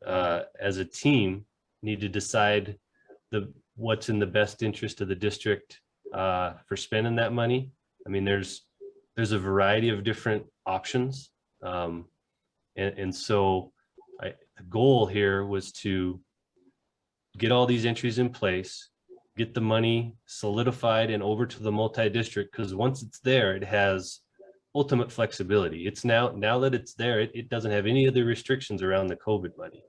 as a team need to decide what's in the best interest of the district for spending that money. I mean, there's a variety of different options. And so the goal here was to get all these entries in place, get the money solidified and over to the multi-district, because once it's there, it has ultimate flexibility. It's now that it's there, it doesn't have any other restrictions around the COVID money.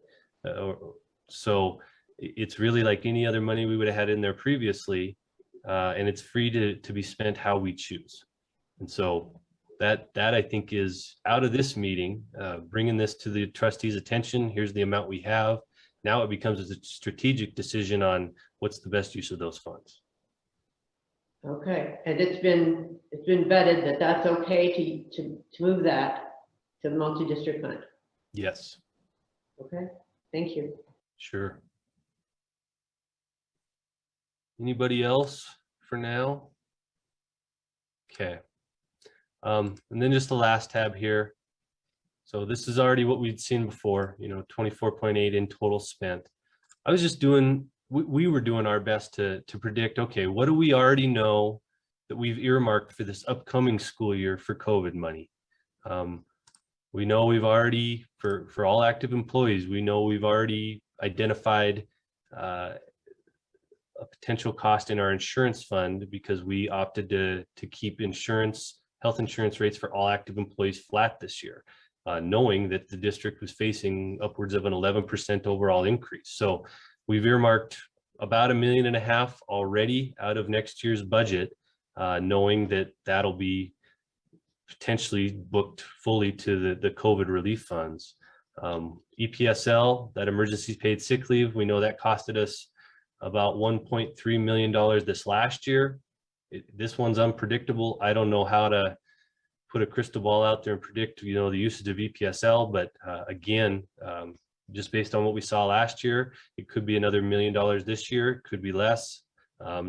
So it's really like any other money we would have had in there previously, and it's free to be spent how we choose. And so that I think is out of this meeting, bringing this to the trustees' attention. Here's the amount we have. Now it becomes a strategic decision on what's the best use of those funds. Okay, and it's been vetted that that's okay to move that to the multi-district fund. Yes. Okay, thank you. Sure. Anybody else for now? Okay. And then just the last tab here. So this is already what we'd seen before, 24.8 in total spent. I was just we were doing our best to predict, okay, what do we already know that we've earmarked for this upcoming school year for COVID money? We know we've already, for all active employees, we know we've already identified a potential cost in our insurance fund because we opted to keep health insurance rates for all active employees flat this year, knowing that the district was facing upwards of an 11% overall increase. So we've earmarked about $1.5 million already out of next year's budget, knowing that that'll be potentially booked fully to the COVID relief funds. EPSL, that emergency paid sick leave, we know that costed us about $1.3 million this last year. This one's unpredictable. I don't know how to put a crystal ball out there and predict, the usage of EPSL, but again, just based on what we saw last year, it could be another $1 million this year, it could be less.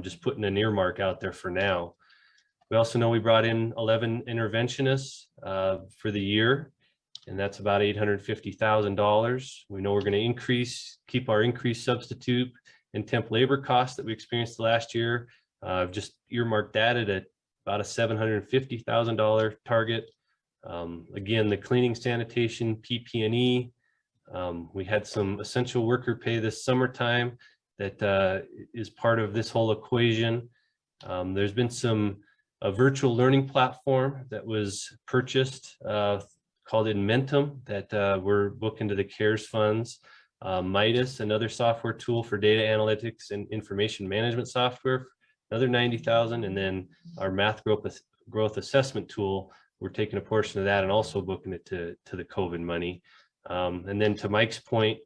Just putting an earmark out there for now. We also know we brought in 11 interventionists for the year, and that's about $850,000. We know we're going to keep our increased substitute and temp labor costs that we experienced last year. Just earmarked that at about a $750,000 target. Again, the cleaning, sanitation, PP&E. We had some essential worker pay this summertime that is part of this whole equation. There's been a virtual learning platform that was purchased called Inmentum that we're booking to the CARES funds. Midas, another software tool for data analytics and information management software, another $90,000, and then our math growth assessment tool, we're taking a portion of that and also booking it to the COVID money. And then to Mike's point,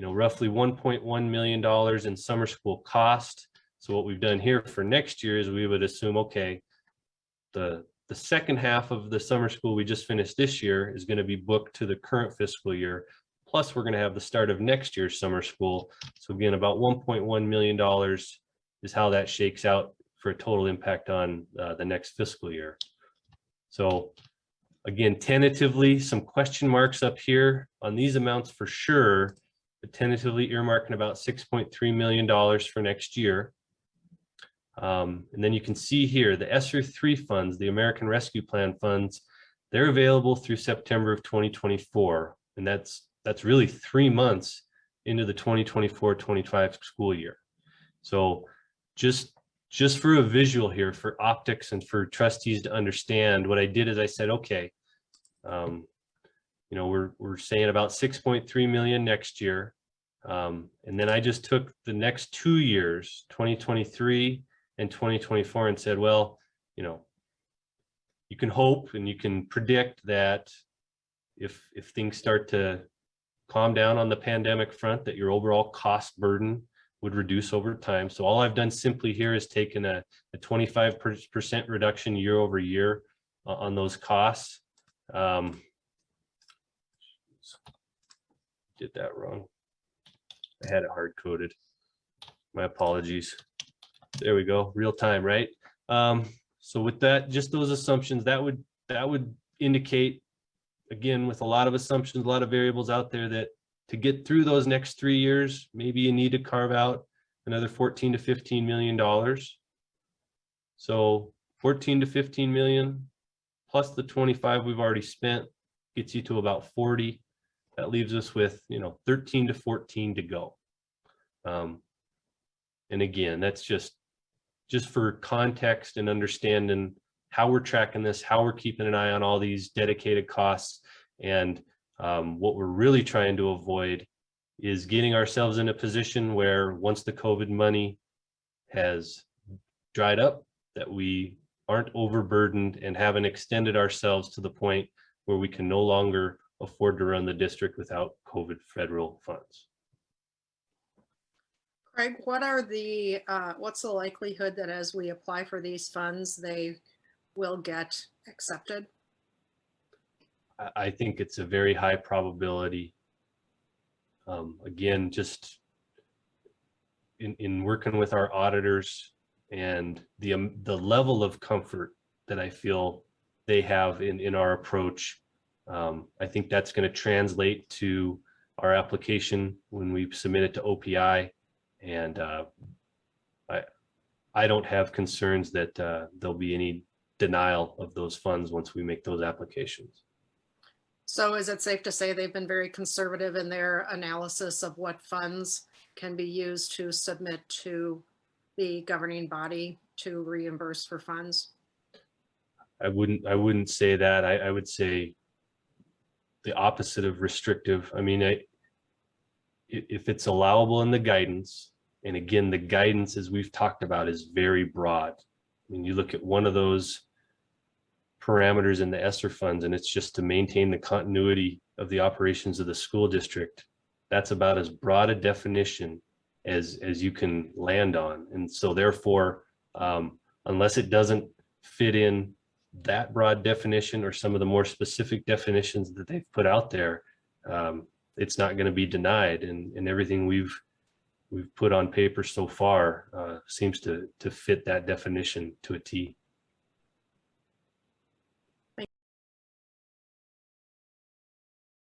roughly $1.1 million in summer school cost. So what we've done here for next year is we would assume, okay, the second half of the summer school we just finished this year is going to be booked to the current fiscal year. Plus, we're going to have the start of next year's summer school. So again, about $1.1 million is how that shakes out for a total impact on the next fiscal year. So again, tentatively, some question marks up here on these amounts for sure, but tentatively earmarking about $6.3 million for next year. And then you can see here, the ESSER 3 funds, the American Rescue Plan funds, they're available through September of 2024. And that's really 3 months into the 2024-25 school year. So just for a visual here, for optics and for trustees to understand, what I did is I said, okay, we're saying about 6.3 million next year. And then I just took the next 2 years, 2023 and 2024, and said, well, you can hope and you can predict that if things start to calm down on the pandemic front, that your overall cost burden would reduce over time. So all I've done simply here is taken a 25% reduction year over year on those costs. Did that wrong. I had it hard coded. My apologies. There we go. Real time, right? So with that, just those assumptions, that would indicate, again, with a lot of assumptions, a lot of variables out there, that to get through those next 3 years, maybe you need to carve out another 14 to 15 million dollars. So 14 to 15 million plus the 25 we've already spent gets you to about 40. That leaves us with, 13 to 14 to go. And again, that's just for context and understanding how we're tracking this, how we're keeping an eye on all these dedicated costs. And what we're really trying to avoid is getting ourselves in a position where once the COVID money has dried up, that we aren't overburdened and haven't extended ourselves to the point where we can no longer afford to run the district without COVID federal funds. Craig, what's the likelihood that as we apply for these funds, they will get accepted? I think it's a very high probability. Again, just in working with our auditors and the level of comfort that I feel they have in our approach, I think that's going to translate to our application when we submit it to OPI. And I don't have concerns that there'll be any denial of those funds once we make those applications. So is it safe to say they've been very conservative in their analysis of what funds can be used to submit to the governing body to reimburse for funds? I wouldn't say that. I would say the opposite of restrictive. I mean, if it's allowable in the guidance, and again, the guidance, as we've talked about, is very broad. I mean, you look at one of those parameters in the ESSER funds, and it's just to maintain the continuity of the operations of the school district. That's about as broad a definition as you can land on. And so therefore, unless it doesn't fit in that broad definition or some of the more specific definitions that they've put out there, it's not going to be denied. And everything we've put on paper so far seems to fit that definition to a T.